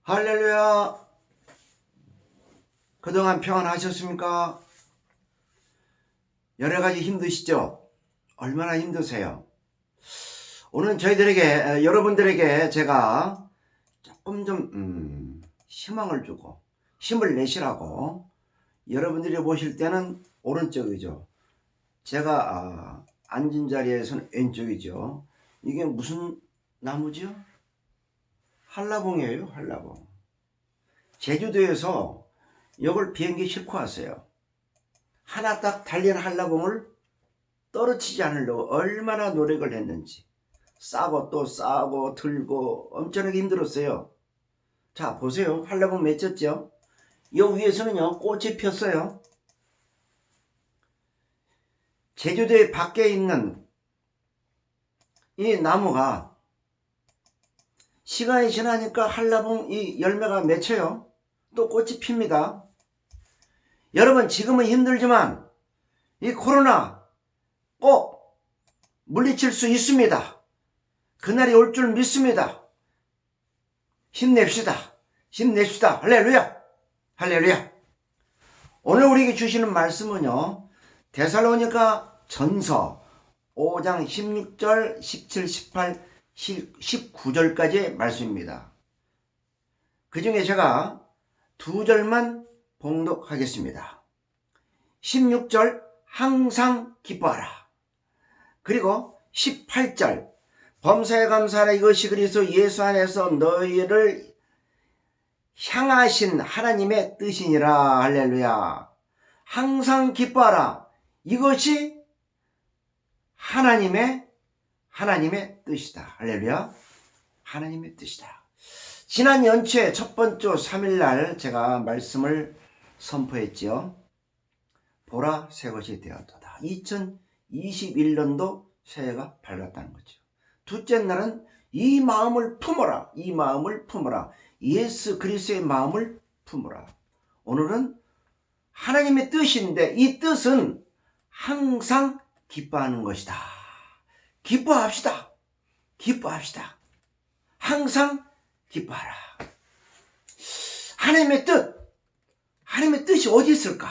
할렐루야. 그동안 평안하셨습니까? 여러가지 힘드시죠? 얼마나 힘드세요? 오늘 저희들에게 여러분들에게 제가 조금 좀 희망을 주고 힘을 내시라고, 여러분들이 보실 때는 오른쪽이죠. 제가 앉은 자리에서는 왼쪽이죠. 이게 무슨 나무죠? 한라봉이에요. 한라봉. 제주도에서 이걸 비행기 싣고 왔어요. 하나 딱 달린 한라봉을 떨어지지 않으려고 얼마나 노력을 했는지. 싸고 또 싸고 들고 엄청나게 힘들었어요. 자, 보세요. 한라봉 맺혔죠? 이 위에서는요, 꽃이 폈어요. 제주도의 밖에 있는 이 나무가 시간이 지나니까 한라봉 이 열매가 맺혀요. 또 꽃이 핍니다. 여러분, 지금은 힘들지만 이 코로나 꼭 물리칠 수 있습니다. 그날이 올 줄 믿습니다. 힘냅시다. 힘냅시다. 할렐루야. 할렐루야. 오늘 우리에게 주시는 말씀은요, 데살로니가 전서 5장 16절, 17, 18, 19절까지의 말씀입니다. 그 중에 제가 두 절만 봉독하겠습니다. 16절 항상 기뻐하라. 그리고 18절 범사에 감사하라. 이것이 그리스도 예수 안에서 너희를 향하신 하나님의 뜻이니라. 할렐루야. 항상 기뻐하라. 이것이 하나님의 뜻이다. 할렐루야. 하나님의 뜻이다. 지난 연초에 첫 번째 3일날 제가 말씀을 선포했지요. 보라, 새 것이 되었도다. 2021년도 새해가 밝았다는 거죠. 둘째 날은 이 마음을 품어라. 이 마음을 품어라. 예수 그리스도의 마음을 품어라. 오늘은 하나님의 뜻인데 이 뜻은 항상 기뻐하는 것이다. 기뻐합시다. 기뻐합시다. 항상 기뻐하라. 하나님의 뜻이 어디 있을까?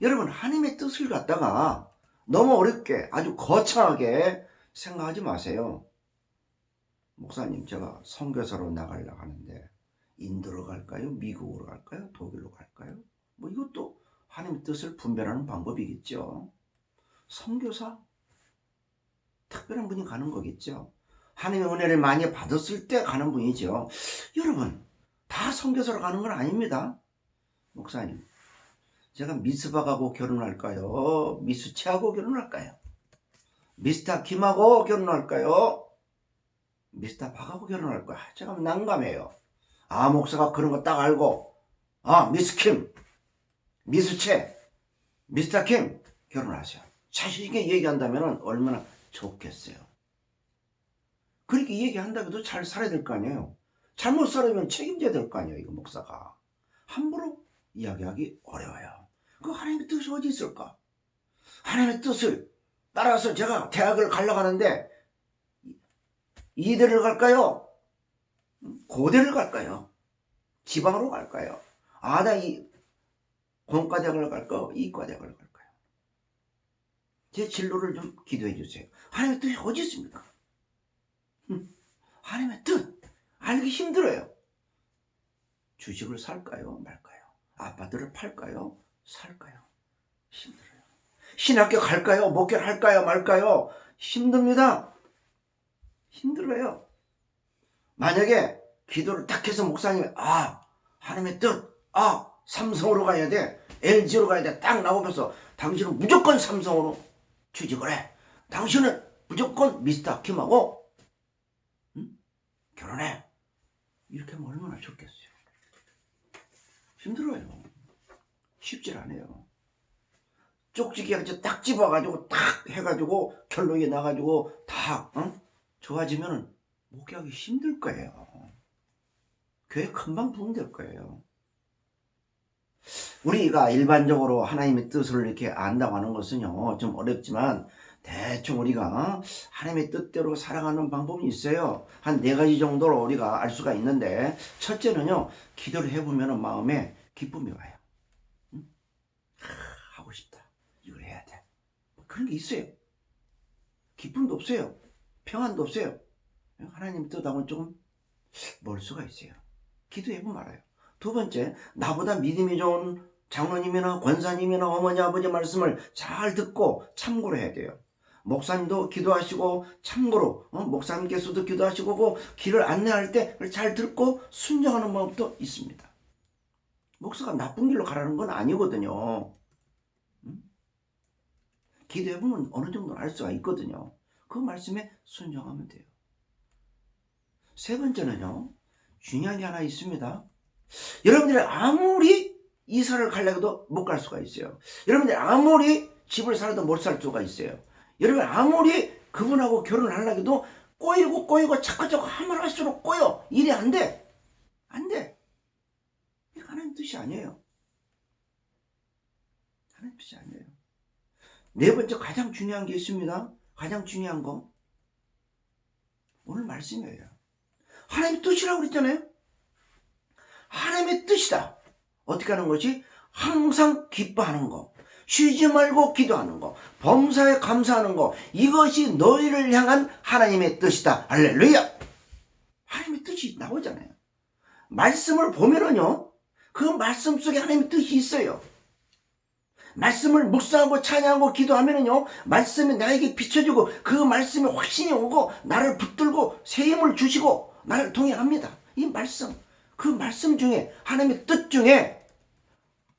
여러분, 하나님의 뜻을 갖다가 너무 어렵게 아주 거창하게 생각하지 마세요. 목사님, 제가 선교사로 나가려고 하는데 인도로 갈까요? 미국으로 갈까요? 독일로 갈까요? 뭐 이것도 하나님의 뜻을 분별하는 방법이겠죠. 선교사? 특별한 분이 가는 거겠죠. 하나님의 은혜를 많이 받았을 때 가는 분이죠. 여러분, 다 선교사로 가는 건 아닙니다. 목사님, 제가 미스박하고 결혼할까요? 미스채하고 결혼할까요? 미스터 김하고 결혼할까요? 미스터 박하고 결혼할까요? 제가 난감해요. 목사가 그런 거 딱 알고 미스 킴, 미스채, 미스터 김 결혼하세요. 자신 있게 얘기한다면 얼마나 좋겠어요. 그렇게 얘기한다고 해도 잘 살아야 될 거 아니에요. 잘못 살아면 책임져야 될 거 아니에요. 이거 목사가 함부로 이야기하기 어려워요. 그 하나님의 뜻이 어디 있을까? 하나님의 뜻을 따라서 제가 대학을 가려고 하는데 이대를 갈까요? 고대를 갈까요? 지방으로 갈까요? 나 이 공과대학을 갈까요? 이과대학을 갈까요? 제 진로를 좀 기도해 주세요. 하나님의 뜻이 어디 있습니까? 하나님의 뜻 알기 힘들어요. 주식을 살까요? 말까요? 아파트를 팔까요? 살까요? 힘들어요. 신학교 갈까요? 목회할까요? 말까요? 힘듭니다. 힘들어요. 만약에 기도를 딱 해서 목사님이 하나님의 뜻, 삼성으로 가야 돼, LG로 가야 돼, 딱 나오면서 당신은 무조건 삼성으로 취직을 해, 당신은 무조건 미스터 김하고 결혼해, 이렇게 하면 얼마나 좋겠어요. 힘들어요. 쉽질 않아요. 쪽지기 딱 집어가지고 딱 해가지고 결론이 나가지고 다 좋아지면은 목회하기 힘들 거예요. 교회 금방 부흥될 거예요. 우리가 일반적으로 하나님의 뜻을 이렇게 안다고 하는 것은요, 좀 어렵지만 대충 우리가 하나님의 뜻대로 살아가는 방법이 있어요. 한 4가지 정도로 우리가 알 수가 있는데, 첫째는요, 기도를 해보면 마음에 기쁨이 와요. 하고 싶다. 이걸 해야 돼. 그런 게 있어요. 기쁨도 없어요. 평안도 없어요. 하나님 뜻하고는 조금 멀 수가 있어요. 기도해보면 알아요. 두 번째, 나보다 믿음이 좋은 장로님이나 권사님이나 어머니 아버지 말씀을 잘 듣고 참고로 해야 돼요. 목사님도 기도하시고 참고로 목사님께서도 기도하시고 길을 안내할 때 잘 듣고 순종하는 방법도 있습니다. 목사가 나쁜 길로 가라는 건 아니거든요. 기도해보면 어느 정도 알 수가 있거든요. 그 말씀에 순종하면 돼요. 세 번째는요, 중요한 게 하나 있습니다. 여러분들이 아무리 이사를 가려고 해도 못 갈 수가 있어요. 여러분들이 아무리 집을 살아도 못 살 수가 있어요. 여러분 아무리 그분하고 결혼을 하려고 해도 꼬이고 자꾸 하면 할수록 꼬여. 일이 안 돼. 안 돼. 이게 하나님 뜻이 아니에요. 하나님 뜻이 아니에요. 네 번째, 가장 중요한 게 있습니다. 가장 중요한 거, 오늘 말씀이에요. 하나님의 뜻이라고 그랬잖아요. 하나님의 뜻이다. 어떻게 하는 것이? 항상 기뻐하는 거, 쉬지 말고 기도하는 거, 범사에 감사하는 거, 이것이 너희를 향한 하나님의 뜻이다. 할렐루야. 하나님의 뜻이 나오잖아요. 말씀을 보면은요, 그 말씀 속에 하나님의 뜻이 있어요. 말씀을 묵상하고 찬양하고 기도하면은요, 말씀이 나에게 비춰지고 그 말씀에 확신이 오고 나를 붙들고 새 힘을 주시고 나를 동행합니다. 이 말씀, 그 말씀 중에, 하나님의 뜻 중에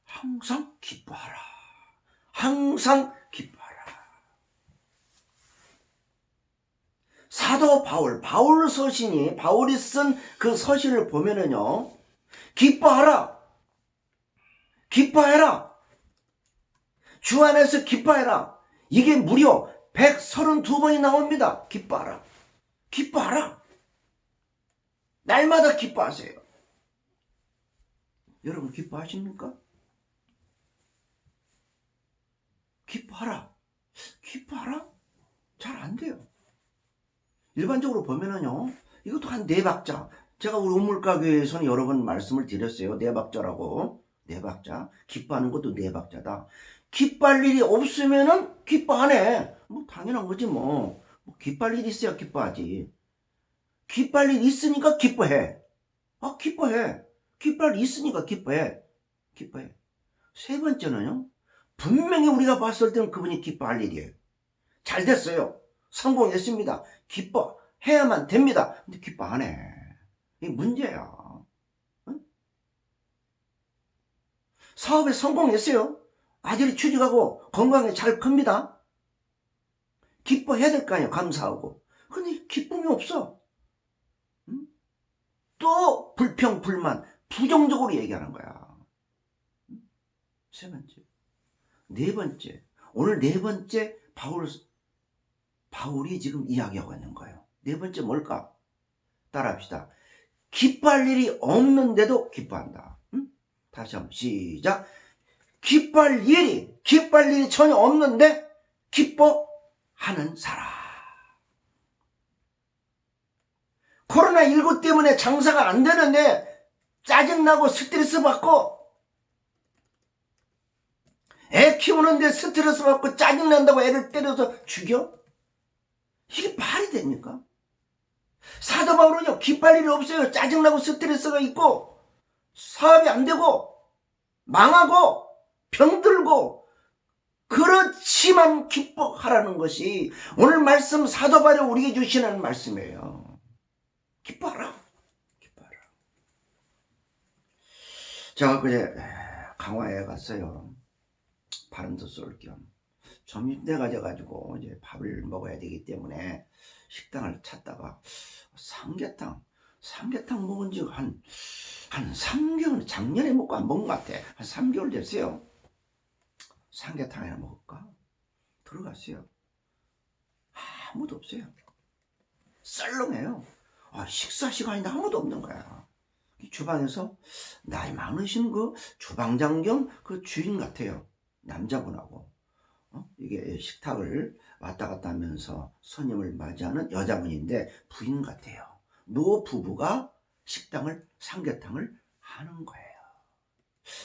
항상 기뻐하라. 항상 기뻐하라. 사도 바울 서신이, 바울이 쓴 그 서신을 보면은요, 기뻐하라. 기뻐해라. 주 안에서 기뻐해라. 이게 무려 132번이 나옵니다. 기뻐하라. 기뻐하라. 날마다 기뻐하세요. 여러분 기뻐하십니까? 기뻐하라. 기뻐하라? 잘 안 돼요. 일반적으로 보면은요, 이것도 한 4박자. 제가 우리 우물가교회에서는 여러 번 말씀을 드렸어요. 4박자라고. 4박자. 기뻐하는 것도 4박자다. 기뻐할 일이 없으면은 기뻐하네. 뭐 당연한 거지 뭐. 기뻐할 일이 있어야 기뻐하지. 기뻐할 일이 있으니까 기뻐해. 아, 기뻐해. 기뻐할 일이 있으니까 기뻐해. 기뻐해. 세 번째는요, 분명히 우리가 봤을 때는 그분이 기뻐할 일이에요. 잘 됐어요. 성공했습니다. 기뻐해야만 됩니다. 근데 기뻐 안 해. 이게 문제야. 응? 사업에 성공했어요. 아들이 취직하고 건강에 잘 큽니다. 기뻐해야 될 거 아니에요. 감사하고. 근데 기쁨이 없어. 응? 또 불평, 불만, 부정적으로 얘기하는 거야. 응? 세 번째. 네 번째. 오늘 네 번째 바울이 지금 이야기하고 있는 거예요. 네 번째 뭘까? 따라합시다. 기뻐할 일이 없는데도 기뻐한다. 응? 다시 한번 시작. 기뻐할 일이 전혀 없는데 기뻐하는 사람. 코로나19 때문에 장사가 안 되는데 짜증나고 스트레스 받고, 애 키우는데 스트레스 받고 짜증난다고 애를 때려서 죽여? 이게 말이 됩니까? 사도 바울은요, 기뻐할 일이 없어요. 짜증나고 스트레스가 있고 사업이 안 되고 망하고 병들고, 그렇지만 기뻐하라는 것이 오늘 말씀 사도 바울이 우리에게 주시는 말씀이에요. 기뻐하라. 기뻐하라. 제가 그제 강화에 갔어요. 바람도 쏠 겸. 점심때가 돼가지고 이제 밥을 먹어야 되기 때문에 식당을 찾다가 삼계탕 먹은 지 한 3개월, 작년에 먹고 안 먹은 것 같아. 한 3개월 됐어요. 삼계탕이나 먹을까? 들어갔어요. 아무도 없어요. 썰렁해요. 식사 시간인데 아무도 없는 거야. 주방에서 나이 많으신 그 주방장 겸 그 주인 같아요. 남자분하고. 이게 식탁을 왔다 갔다 하면서 손님을 맞이하는 여자분인데 부인 같아요. 노 부부가 삼계탕을 하는 거예요.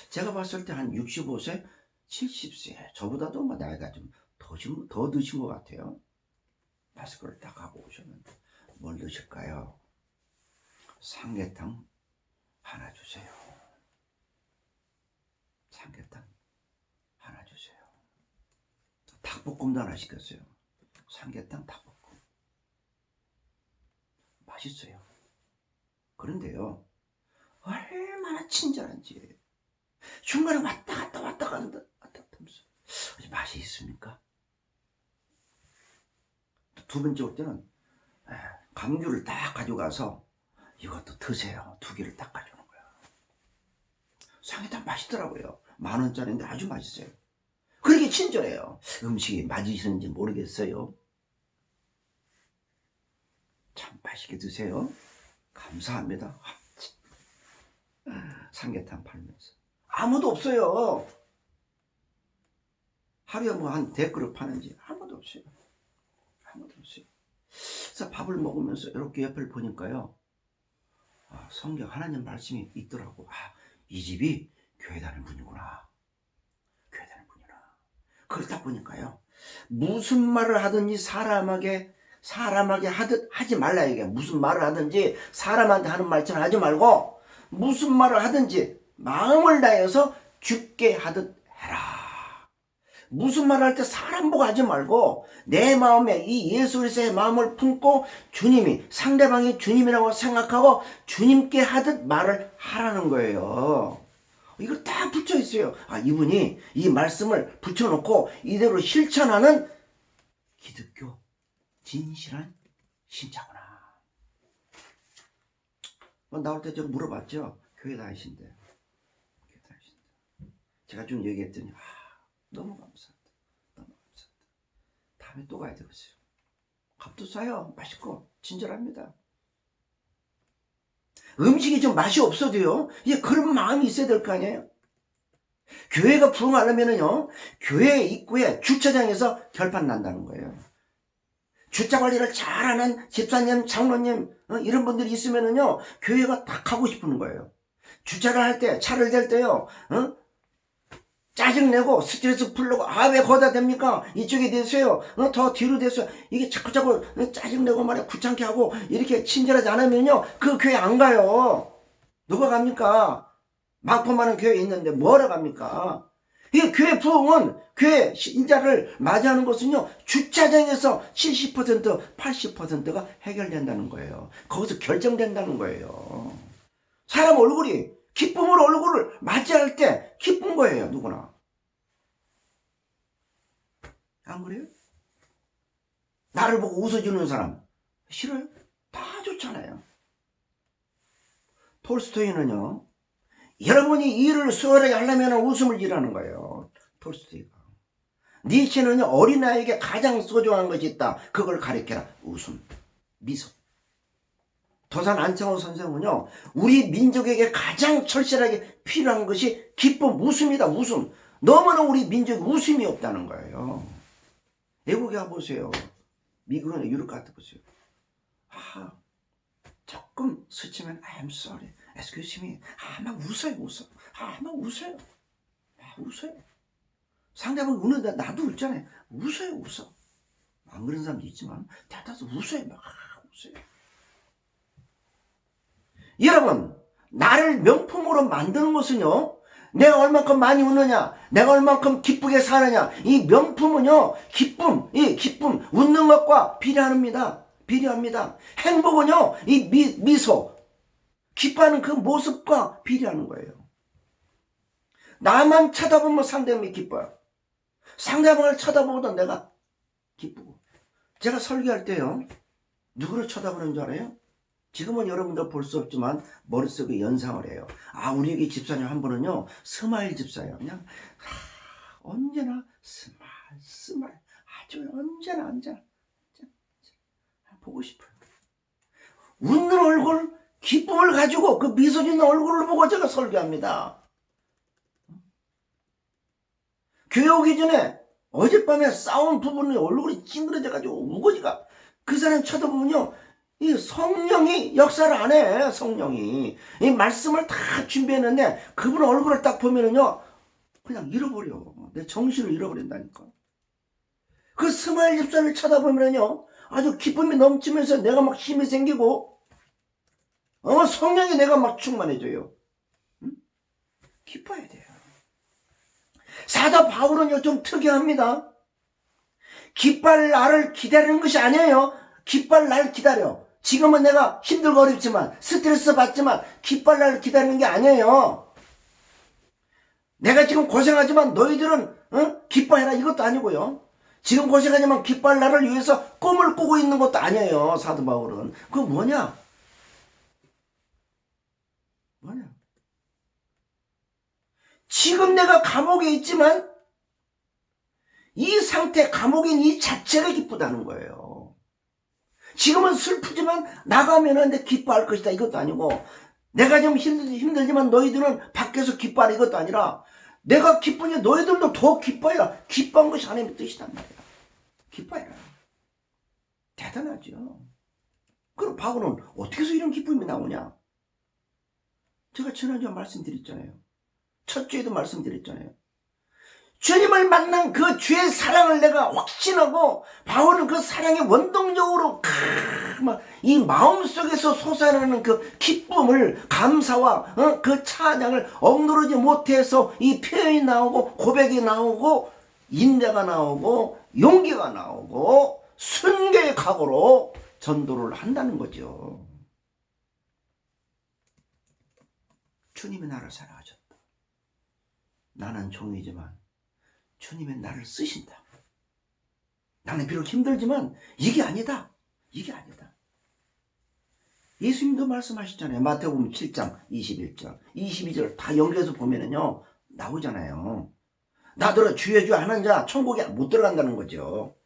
제가 봤을 때 한 65세, 70세, 저보다도 뭐 나이가 좀 더 드신 것 같아요. 마스크를 딱 하고 오셨는데 뭘 드실까요? 삼계탕 하나 주세요. 삼계탕 하나 주세요. 닭볶음도 하나 시켰어요. 삼계탕 닭볶음. 맛있어요. 그런데요, 얼마나 친절한지. 중간에 왔다 갔다 하면서 맛이 있습니까? 두 번째 올 때는 감귤을 딱 가져가서 이것도 드세요. 2개를 딱 가져오는 거야. 삼계탕 맛있더라고요. 10,000원짜리인데 아주 맛있어요. 그렇게 친절해요. 음식이 맞으시는지 모르겠어요. 참 맛있게 드세요. 감사합니다. 삼계탕 팔면서 아무도 없어요. 하루에 뭐 한 100그릇 파는지 아무도 없어요. 아무도 없어요. 그래서 밥을 먹으면서 이렇게 옆을 보니까요, 성경 하나님 말씀이 있더라고. 이 집이 교회 다니는 분이구나. 교회 다니는 분이구나. 그걸 딱 보니까요, 무슨 말을 하든지 사람에게 하지 말라. 이게 무슨 말을 하든지 사람한테 하는 말처럼 하지 말고, 무슨 말을 하든지 마음을 다해서 죽게 하듯 해라. 무슨 말을 할 때 사람 보고 하지 말고 내 마음에 이 예수 그리스도의 마음을 품고 주님이, 상대방이 주님이라고 생각하고 주님께 하듯 말을 하라는 거예요. 이걸 딱 붙여 있어요. 이분이 이 말씀을 붙여놓고 이대로 실천하는 기독교 진실한 신자구나. 나올 때 제가 물어봤죠. 교회 다니신대. 제가 좀 얘기했더니 너무 감사합니다. 너무 감사합니다. 다음에 또 가야 되겠어요. 값도 싸요. 맛있고 친절합니다. 음식이 좀 맛이 없어도요, 그런 마음이 있어야 될 거 아니에요. 교회가 부흥하려면은요, 교회 입구에 주차장에서 결판 난다는 거예요. 주차 관리를 잘하는 집사님, 장로님, 이런 분들이 있으면은요, 교회가 딱 가고 싶은 거예요. 주차를 할 때, 차를 댈 때요, 짜증내고 스트레스 풀려고, 왜 거기다 댑니까? 이쪽에 대세요. 더 뒤로 대세요. 이게 자꾸 짜증내고 말이야, 귀찮게 하고 이렇게 친절하지 않으면요, 그 교회 안 가요. 누가 갑니까? 많고 많은 교회 있는데 뭐하러 갑니까? 이 교회 부흥은, 교회 신자를 맞이하는 것은요, 주차장에서 70%, 80%가 해결된다는 거예요. 거기서 결정된다는 거예요. 사람 얼굴이, 기쁨으로 얼굴을 맞이할 때 기쁜 거예요, 누구나. 안 그래요? 나를 보고 웃어주는 사람 싫어요? 다 좋잖아요. 톨스토이는요, 여러분이 일을 수월하게 하려면 웃음을 지라는 거예요. 톨스토이가. 니체는요, 어린아이에게 가장 소중한 것이 있다. 그걸 가르쳐라. 웃음, 미소. 도산 안창호 선생은요, 우리 민족에게 가장 절실하게 필요한 것이 기쁨, 웃음이다. 웃음. 너무나 우리 민족에 웃음이 없다는 거예요. 외국에 가보세요. 미국이나 유럽 같아 보세요. 조금 스치면 I'm sorry, excuse me. 막 웃어요. 막 웃어요. 웃어요. 상대방이 우는데 나도 웃잖아요. 웃어. 안 그런 사람도 있지만 대다수 웃어요. 막 웃어요. 여러분, 나를 명품으로 만드는 것은요, 내가 얼만큼 많이 웃느냐, 내가 얼만큼 기쁘게 사느냐, 이 명품은요, 기쁨, 웃는 것과 비례합니다. 행복은요, 이 미소, 기뻐하는 그 모습과 비례하는 거예요. 나만 쳐다보면 상대방이 기뻐요. 상대방을 쳐다보고도 내가 기쁘고. 제가 설교할 때요, 누구를 쳐다보는 줄 알아요? 지금은 여러분들 볼 수 없지만 머릿속에 연상을 해요. 우리 여기 집사님 한 분은요, 스마일 집사예요. 그냥 언제나 스마일. 아주 언제나 보고 싶어요. 웃는 얼굴, 기쁨을 가지고 그 미소 짓는 얼굴을 보고 제가 설교합니다. 교회 오기 전에 어젯밤에 싸운 부부는 얼굴이 찡그러져가지고 우거지가 그 사람 쳐다보면요 이 성령이 역사를 안 해. 성령이 이 말씀을 다 준비했는데 그분 얼굴을 딱 보면은요 그냥 잃어버려. 내 정신을 잃어버린다니까. 그 스마일 집사를 쳐다보면요 아주 기쁨이 넘치면서 내가 막 힘이 생기고 성령이 내가 막 충만해져요. 응? 기뻐야 돼요. 사도 바울은요 좀 특이합니다. 기뻐할 날을 기다리는 것이 아니에요. 기뻐할 날 기다려. 지금은 내가 힘들고 어렵지만 스트레스 받지만 기뻐할 날을 기다리는 게 아니에요. 내가 지금 고생하지만 너희들은 기뻐해라 이것도 아니고요. 지금 고생하지만 기뻐할 날을 위해서 꿈을 꾸고 있는 것도 아니에요. 사도 바울은. 그거 뭐냐? 지금 내가 감옥에 있지만 이 상태, 감옥인 이 자체가 기쁘다는 거예요. 지금은 슬프지만 나가면은 내 기뻐할 것이다 이것도 아니고, 내가 좀 힘들지만 너희들은 밖에서 기뻐하라 이것도 아니라, 내가 기쁘니 너희들도 더 기뻐해라. 기뻐한 것이 하나님의 뜻이단 말이야. 기뻐해라. 대단하죠. 그럼 바울은 어떻게 해서 이런 기쁨이 나오냐? 제가 지난주에 말씀드렸잖아요. 첫 주에도 말씀드렸잖아요. 주님을 만난 그 주의 사랑을 내가 확신하고, 바울은 그 사랑의 원동력으로 이 마음속에서 솟아나는 그 기쁨을, 감사와 그 찬양을 억누르지 못해서 이 표현이 나오고 고백이 나오고 인내가 나오고 용기가 나오고 순교의 각오로 전도를 한다는 거죠. 주님이 나를 사랑하셨다. 나는 종이지만 주님이 나를 쓰신다. 나는 비록 힘들지만 이게 아니다. 이게 아니다. 예수님도 말씀하셨잖아요. 마태복음 7장 21절 22절 다 연결해서 보면은요 나오잖아요. 나더러 주여 주여 하는 자 천국에 못 들어간다는 거죠.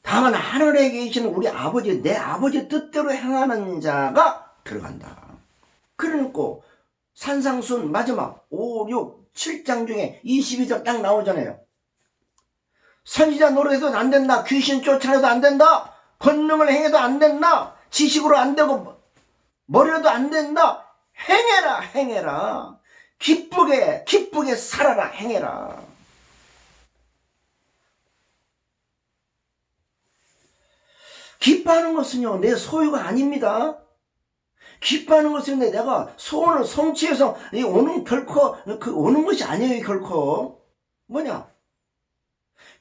다만 하늘에 계시는 우리 아버지, 내 아버지 뜻대로 행하는 자가 들어간다. 그러니까 산상순 마지막 5, 6, 7장 중에 22절 딱 나오잖아요. 선지자 노래해도 안 된다. 귀신 쫓아내도 안 된다. 권능을 행해도 안 된다. 지식으로 안 되고 머리로도 안 된다. 행해라 행해라. 기쁘게 기쁘게 살아라 행해라. 기뻐하는 것은요 내 소유가 아닙니다. 기뻐하는 것은 내가 소원을 성취해서 오는 결코 오는 것이 아니에요. 결코 뭐냐?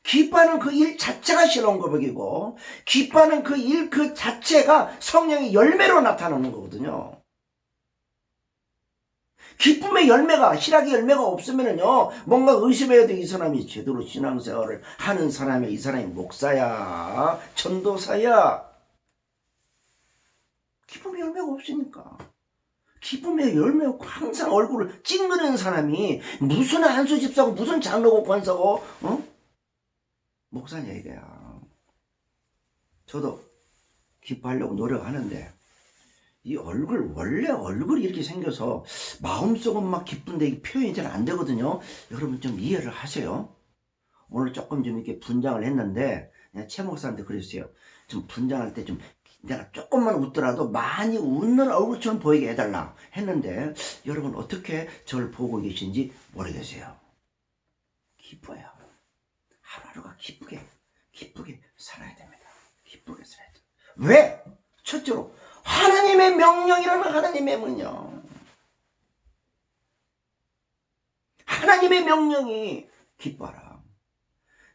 기뻐하는 그 일 자체가 신앙 고백이고, 기뻐하는 그 일 그 자체가 성령의 열매로 나타나는 거거든요. 기쁨의 열매가, 희락의 열매가 없으면은요 뭔가 의심해야 돼. 이 사람이 제대로 신앙생활을 하는 사람이야. 이 사람이 목사야, 전도사야. 기쁨의 열매가 없으니까. 기쁨의 열매가 항상 얼굴을 찡그리는 사람이 무슨 안수 집사고 무슨 장로고 권사고 목사냐 이거야. 저도 기뻐하려고 노력하는데 이 얼굴, 원래 얼굴이 이렇게 생겨서 마음속은 막 기쁜데 이게 표현이 잘 안 되거든요. 여러분 좀 이해를 하세요. 오늘 조금 좀 이렇게 분장을 했는데 최 목사한테 그랬어요. 좀 분장할 때 좀 내가 조금만 웃더라도 많이 웃는 얼굴처럼 보이게 해달라 했는데, 여러분 어떻게 저를 보고 계신지 모르겠어요. 기뻐요. 하루하루가 기쁘게 살아야 됩니다. 기쁘게 살아야 돼요. 왜? 첫째로 하나님의 명령이라는 하나님의 명령. 하나님의 명령이 기뻐하라.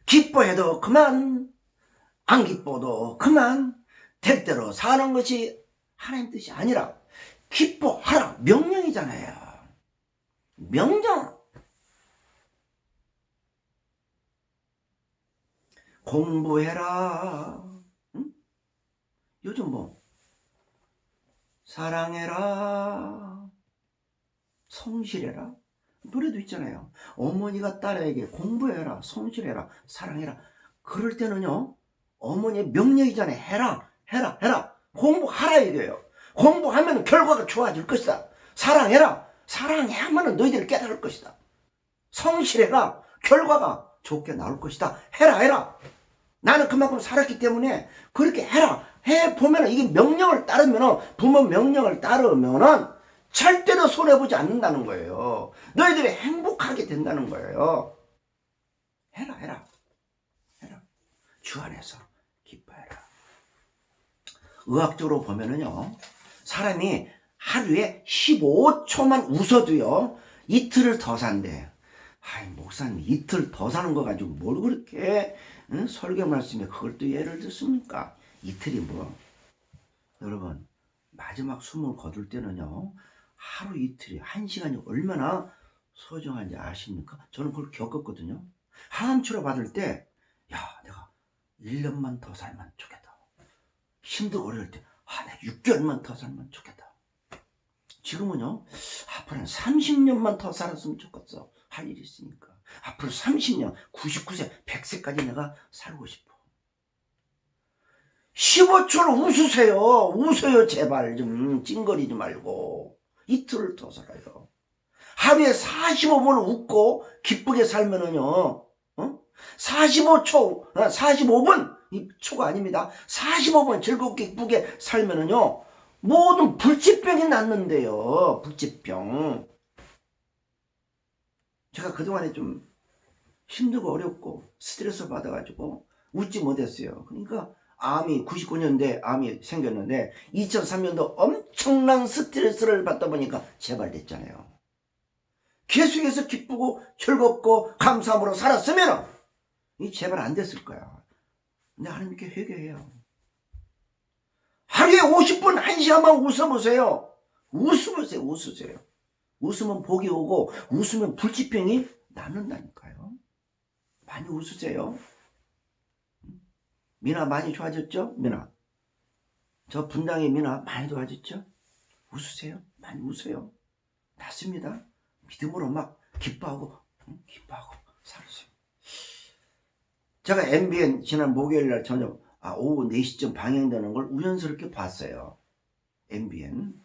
기뻐해도 그만, 안 기뻐도 그만, 대대로 사는 것이 하나님 뜻이 아니라 기뻐하라. 명령이잖아요. 명령. 공부해라. 응? 요즘 뭐 사랑해라, 성실해라 노래도 있잖아요. 어머니가 딸에게 공부해라, 성실해라, 사랑해라. 그럴 때는요 어머니의 명령이잖아요. 해라. 공부하라 이거예요. 공부하면 결과가 좋아질 것이다. 사랑해라. 사랑해야만 너희들이 깨달을 것이다. 성실해라. 결과가 좋게 나올 것이다. 해라. 나는 그만큼 살았기 때문에 그렇게 해라. 해보면 이게 명령을 따르면, 부모 명령을 따르면 절대로 손해보지 않는다는 거예요. 너희들이 행복하게 된다는 거예요. 해라. 주 안에서 기뻐해라. 의학적으로 보면은요, 사람이 하루에 15초만 웃어도요, 이틀을 더 산대. 아이, 목사님, 이틀 더 사는 거 가지고 뭘 그렇게, 응? 설교 말씀에 그걸 또 예를 듣습니까? 이틀이 뭐. 여러분, 마지막 숨을 거둘 때는요, 하루 이틀이, 1시간이 얼마나 소중한지 아십니까? 저는 그걸 겪었거든요. 항암 치료 받을 때, 야, 내가 1년만 더 살면 좋겠다. 힘들고 어려울 때, 내가 6개월만 더 살면 좋겠다. 지금은요, 앞으로 한 30년만 더 살았으면 좋겠어. 할 일이 있으니까. 앞으로 30년, 99세, 100세까지 내가 살고 싶어. 15초를 웃으세요, 제발. 좀 찡거리지 말고. 이틀을 더 살아요. 하루에 45분을 웃고 기쁘게 살면은요, 45초, 45분, 이 초가 아닙니다. 45분 즐겁게 기쁘게 살면은요, 모든 불치병이 낫는데요. 불치병. 제가 그동안에 좀 힘들고 어렵고 스트레스 받아가지고 웃지 못했어요. 그러니까 암이 99년대 암이 생겼는데 2003년도 엄청난 스트레스를 받다 보니까 재발됐잖아요. 계속해서 기쁘고 즐겁고 감사함으로 살았으면 이 재발 안 됐을 거야. 근데 하나님께 회개해요. 하루에 50분 1시간만 웃어보세요. 웃으세요. 웃으면 복이 오고 웃으면 불치병이 낫는다니까요. 많이 웃으세요. 미나 많이 좋아졌죠? 미나. 저 분당의 미나 많이 좋아졌죠? 웃으세요. 많이 웃어요. 낫습니다. 믿음으로 막 기뻐하고 살으세요. 제가 MBN 지난 목요일날 저녁 오후 4시쯤 방영되는 걸 우연스럽게 봤어요. MBN.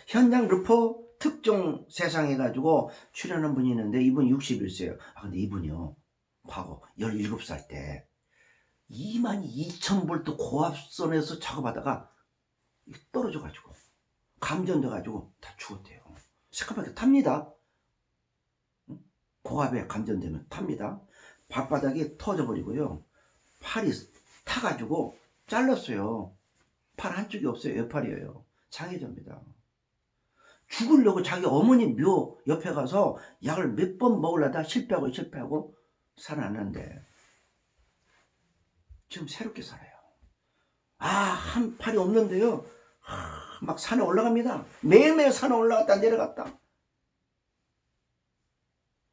현장 르포 특종 세상 해가지고 출연한 분이 있는데 이분 61세예요. 근데 이분이요, 과거 17살 때 22,000V 고압선에서 작업하다가 떨어져가지고 감전돼가지고 다 죽었대요. 새까맣게 탑니다. 고압에 감전되면 탑니다. 발바닥이 터져버리고요, 팔이 타가지고 잘랐어요. 팔 한쪽이 없어요. 옆팔이에요. 장애자입니다. 죽으려고 자기 어머니 묘 옆에 가서 약을 몇 번 먹으려다 실패하고 살아났는데 지금 새롭게 살아요. 한 팔이 없는데요, 막 산에 올라갑니다. 매일매일 산에 올라갔다 내려갔다.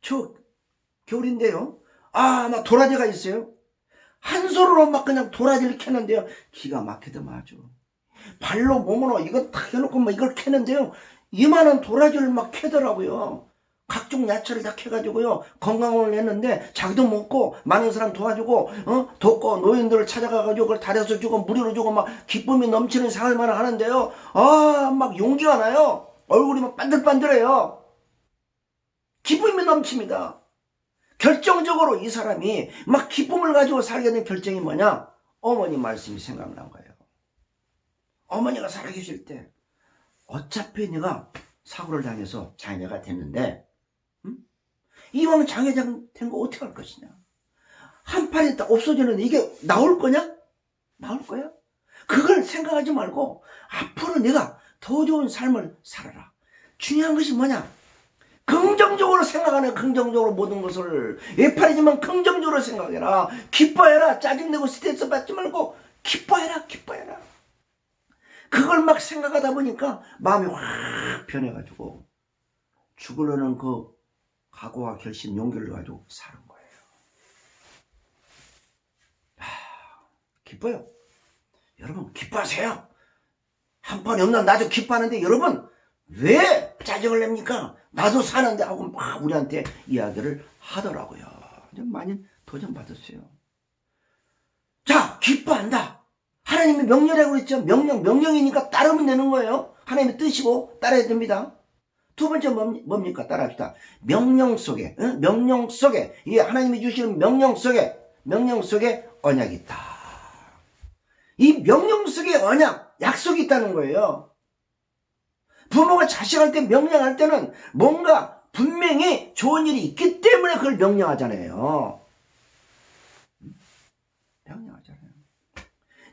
저 겨울인데요, 막 도라지가 있어요. 한 손으로 막 그냥 도라지를 캐는데요, 기가 막히더만 아주. 발로 몸으로 이거 다 해놓고 막 이걸 캐는데요, 이만한 도라지를 막 캐더라고요. 각종 야채를 다 캐가지고요, 건강을 했는데 자기도 먹고 많은 사람 도와주고 돕고 노인들을 찾아가가지고 그걸 다려서 주고 무료로 주고 막 기쁨이 넘치는 생활만 하는데요, 막 용기가 나요. 얼굴이 막 반들반들해요. 기쁨이 넘칩니다. 결정적으로 이 사람이 막 기쁨을 가지고 살게 된 결정이 뭐냐? 어머니 말씀이 생각난 거예요. 어머니가 살아계실 때 어차피 내가 사고를 당해서 장애가 됐는데 이왕 장애가 된 거 어떻게 할 것이냐? 한 팔이 딱 없어지는데 이게 나올 거냐? 나올 거야? 그걸 생각하지 말고 앞으로 내가 더 좋은 삶을 살아라. 중요한 것이 뭐냐? 긍정적으로 생각하는, 긍정적으로 모든 것을, 외팔이지만 긍정적으로 생각해라. 기뻐해라. 짜증내고 스트레스 받지 말고 기뻐해라. 그걸 막 생각하다 보니까 마음이 확 변해가지고 죽으려는 그 각오와 결심, 용기를 가지고 사는 거예요. 기뻐요. 여러분 기뻐하세요. 한 번이 없나 나도 기뻐하는데 여러분 왜 짜증을 냅니까? 나도 사는데 하고 막 우리한테 이야기를 하더라고요. 많이 도전받았어요. 자, 기뻐한다. 하나님의 명령이라고 그랬죠. 명령이니까 따르면 되는 거예요. 하나님의 뜻이고 따라야 됩니다. 두 번째 뭡니까? 따라합시다. 명령 속에, 명령 속에, 이게 하나님이 주시는 명령 속에 언약이 있다. 이 명령 속에 언약, 약속이 있다는 거예요. 부모가 자식한테 명령할 때는 뭔가 분명히 좋은 일이 있기 때문에 그걸 명령하잖아요. 명령하잖아요.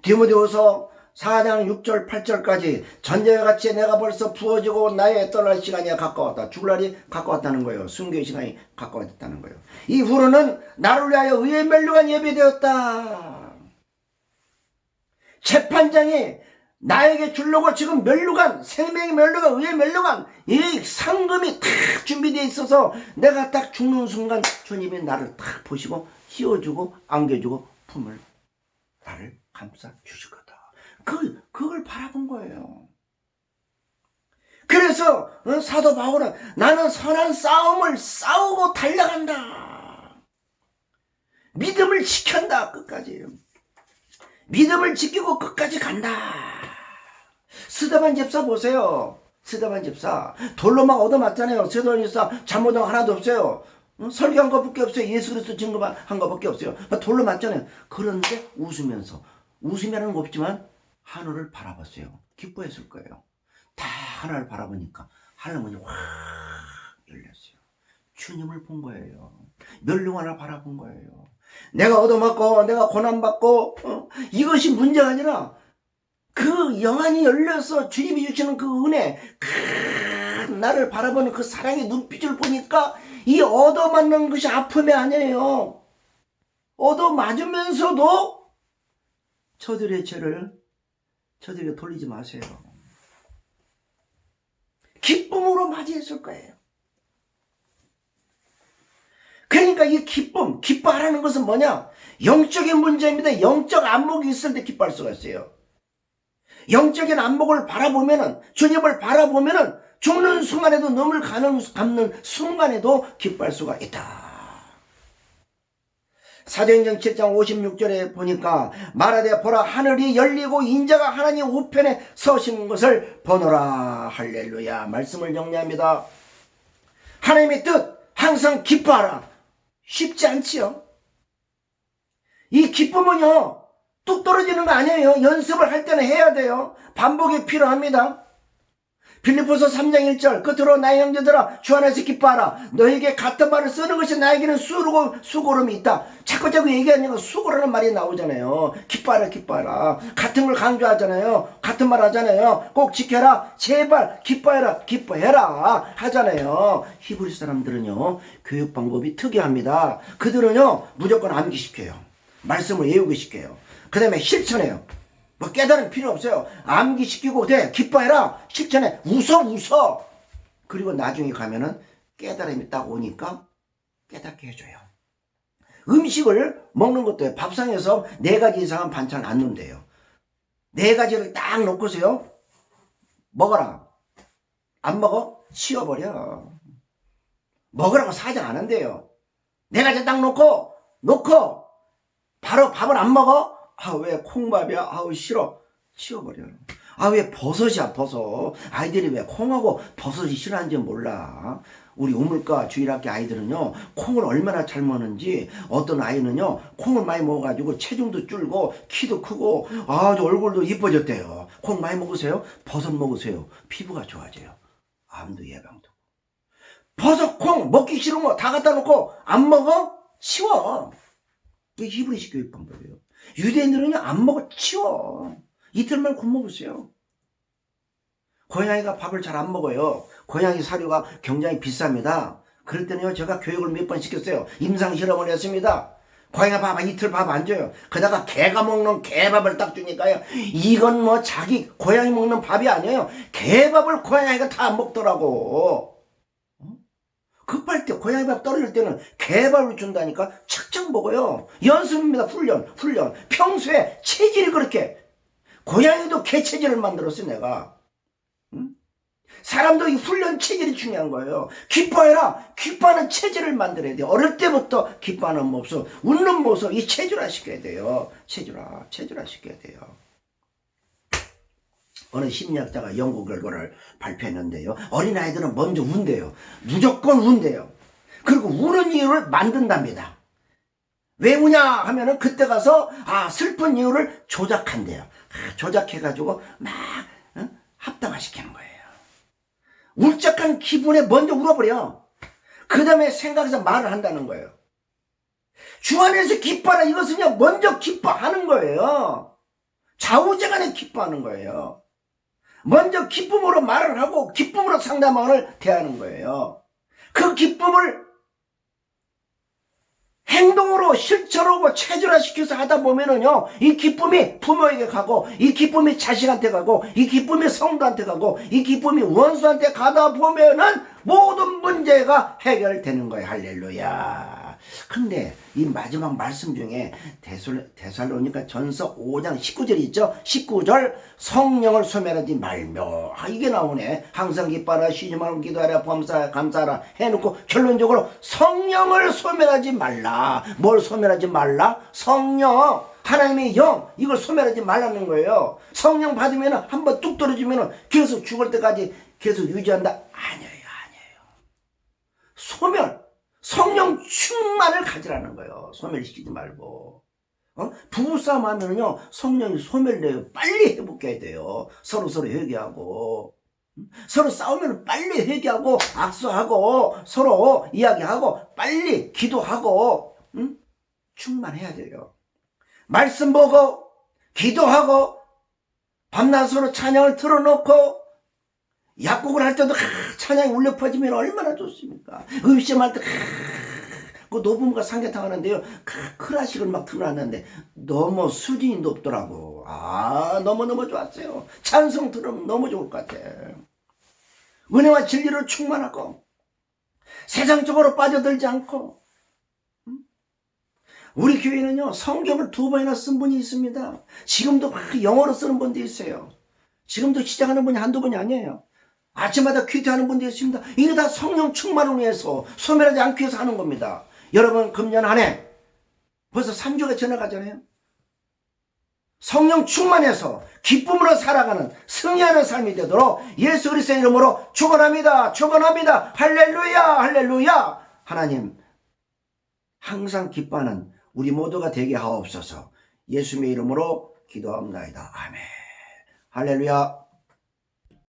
디모데후서 4장 6절 8절까지 전쟁과 같이 내가 벌써 부어지고 나의 떠날 시간이 가까웠다. 죽을 날이 가까웠다는 거예요. 순교의 시간이 가까워졌다는 거예요. 이후로는 나를 위하여 의의 멸류관 예비되었다. 재판장이 나에게 주려고 지금 멸류관, 생명의 멸류관, 의의 멸류관, 이 상금이 탁 준비되어 있어서 내가 딱 죽는 순간 주님이 나를 탁 보시고 씌워주고 안겨주고 품을 나를 감싸 주실 거다. 그걸 바라본 거예요. 그래서 사도 바울은 나는 선한 싸움을 싸우고 달려간다. 믿음을 지킨다. 끝까지. 믿음을 지키고 끝까지 간다. 스데반 집사 보세요. 스데반 집사 돌로 막 얻어맞잖아요. 스데반 집사 잘못한 거 하나도 없어요. 설교한 것밖에 없어요. 예수 그리스도 증거한 것밖에 없어요. 돌로 맞잖아요. 그런데 웃으면은 없지만 하늘을 바라봤어요. 기뻐했을 거예요. 다 하늘을 바라보니까 하늘문이 확 열렸어요. 주님을 본 거예요. 멸류관을 바라본 거예요. 내가 얻어맞고 내가 고난받고 이것이 문제가 아니라 그 영안이 열려서 주님이 주시는 그 은혜, 나를 바라보는 그 사랑의 눈빛을 보니까 이 얻어맞는 것이 아픔이 아니에요. 얻어맞으면서도 저들의 죄를 저들에게 돌리지 마세요. 기쁨으로 맞이했을 거예요. 그러니까 이 기뻐하라는 것은 뭐냐? 영적인 문제입니다. 영적 안목이 있을 때 기뻐할 수가 있어요. 영적인 안목을 바라보면은, 주님을 바라보면은 죽는 순간에도 눈을 감는 순간에도 기뻐할 수가 있다. 사도행전 7장 56절에 보니까 말하되 보라 하늘이 열리고 인자가 하나님 우편에 서신 것을 보노라. 할렐루야. 말씀을 정리합니다. 하나님의 뜻 항상 기뻐하라. 쉽지 않지요. 이 기쁨은요 뚝 떨어지는 거 아니에요. 연습을 할 때는 해야 돼요. 반복이 필요합니다. 빌립보서 3장 1절 끝으로 나의 형제들아 주 안에서 기뻐하라. 너에게 같은 말을 쓰는 것이 나에게는 수고름이 있다. 자꾸 얘기하니까 수고라는 말이 나오잖아요. 기뻐하라. 같은 걸 강조하잖아요. 같은 말 하잖아요. 꼭 지켜라. 제발 기뻐해라 하잖아요. 히브리 사람들은요 교육 방법이 특이합니다. 그들은요 무조건 암기시켜요. 말씀을 외우기 시켜요. 그 다음에 실천해요. 뭐 깨달음 필요 없어요. 암기시키고 돼. 기뻐해라. 실천해. 웃어. 그리고 나중에 가면은 깨달음이 딱 오니까 깨닫게 해줘요. 음식을 먹는 것도 밥상에서 4가지 이상은 반찬 안 넣는데요. 4가지를 딱 놓고서요. 먹어라. 안 먹어? 치워버려. 먹으라고 사정 안 한대요. 4가지 딱 놓고 바로 밥을 안 먹어? 왜 콩밥이야? 싫어. 치워버려. 왜 버섯이야, 버섯. 아이들이 왜 콩하고 버섯이 싫어하는지 몰라. 우리 우물가 주일학교 아이들은요, 콩을 얼마나 잘 먹는지, 어떤 아이는요, 콩을 많이 먹어가지고 체중도 줄고, 키도 크고, 아주 얼굴도 이뻐졌대요. 콩 많이 먹으세요? 버섯 먹으세요. 피부가 좋아져요. 암도 예방도. 버섯, 콩 먹기 싫은 거 다 갖다 놓고, 안 먹어? 치워. 이게 히브리식 교육 방법이에요. 유대인들은요 안 먹어. 치워. 이틀만 굶어보세요. 고양이가 밥을 잘 안 먹어요. 고양이 사료가 굉장히 비쌉니다. 그럴 때는요 제가 교육을 몇 번 시켰어요. 임상 실험을 했습니다. 고양이가 밥 이틀 밥 안 줘요. 그러다가 개가 먹는 개밥을 딱 주니까요 이건 뭐 자기 고양이 먹는 밥이 아니에요. 개밥을 고양이가 다 먹더라고. 급할 때 고양이 밥 떨어질 때는 개밥을 준다니까 착착 먹어요. 연습입니다. 훈련. 평소에 체질이 그렇게. 고양이도 개 체질을 만들었어 내가. 응? 사람도 이 훈련 체질이 중요한 거예요. 기뻐해라. 기뻐하는 체질을 만들어야 돼요. 어릴 때부터 기뻐하는 모습, 웃는 모습 이 체질화 시켜야 돼요. 체질화 시켜야 돼요. 어느 심리학자가 연구 결과를 발표했는데요. 어린아이들은 먼저 운대요. 무조건 운대요. 그리고 우는 이유를 만든답니다. 왜 우냐 하면은 그때 가서 슬픈 이유를 조작한대요. 조작해가지고 막 합당화시키는 거예요. 울적한 기분에 먼저 울어버려. 그 다음에 생각해서 말을 한다는 거예요. 주 안에서 기뻐라. 이것은요 먼저 기뻐하는 거예요. 좌우재간에 기뻐하는 거예요. 먼저 기쁨으로 말을 하고 기쁨으로 상대방을 대하는 거예요. 그 기쁨을 행동으로 실천하고 체질화시켜서 하다 보면은요, 이 기쁨이 부모에게 가고, 이 기쁨이 자식한테 가고, 이 기쁨이 성도한테 가고, 이 기쁨이 원수한테 가다 보면은 모든 문제가 해결되는 거예요. 할렐루야. 근데 이 마지막 말씀 중에 데살로니가 전서 5장 19절이 있죠. 19절 성령을 소멸하지 말며 이게 나오네. 항상 기뻐하라 쉬지 말고 기도하라 감사하라 해놓고 결론적으로 성령을 소멸하지 말라. 뭘 소멸하지 말라? 성령, 하나님의 영, 이걸 소멸하지 말라는 거예요. 성령 받으면 한번 뚝 떨어지면 계속 죽을 때까지 계속 유지한다? 아니에요. 소멸, 성령 충만을 가지라는 거예요. 소멸시키지 말고. 부부싸움 하면요 성령이 소멸돼요. 빨리 회복해야 돼요. 서로 회개하고, 서로 싸우면 빨리 회개하고 악수하고 서로 이야기하고 빨리 기도하고 충만해야 돼요. 말씀 보고 기도하고 밤낮 서로 찬양을 틀어놓고 약국을 할 때도 찬양이 울려 퍼지면 얼마나 좋습니까? 음식할 때 그 노부모가 삼계탕 하는데요, 클래식을 막 틀어놨는데 너무 수준이 높더라고. 너무너무 좋았어요. 찬송 들으면 너무 좋을 것 같아. 은혜와 진리로 충만하고 세상적으로 빠져들지 않고. 우리 교회는요 성경을 2번이나 쓴 분이 있습니다. 지금도 영어로 쓰는 분도 있어요. 지금도 시작하는 분이 한두 분이 아니에요. 아침마다 퀴트하는 분도 있습니다. 이게 다 성령 충만을 위해서, 소멸하지 않기 위해서 하는 겁니다. 여러분, 금년 한 해 벌써 3주가 지나가잖아요. 성령 충만해서 기쁨으로 살아가는 승리하는 삶이 되도록 예수 그리스도의 이름으로 축원합니다. 축원합니다. 할렐루야, 할렐루야. 하나님, 항상 기뻐하는 우리 모두가 되게 하옵소서. 예수님의 이름으로 기도합니다. 아멘. 할렐루야.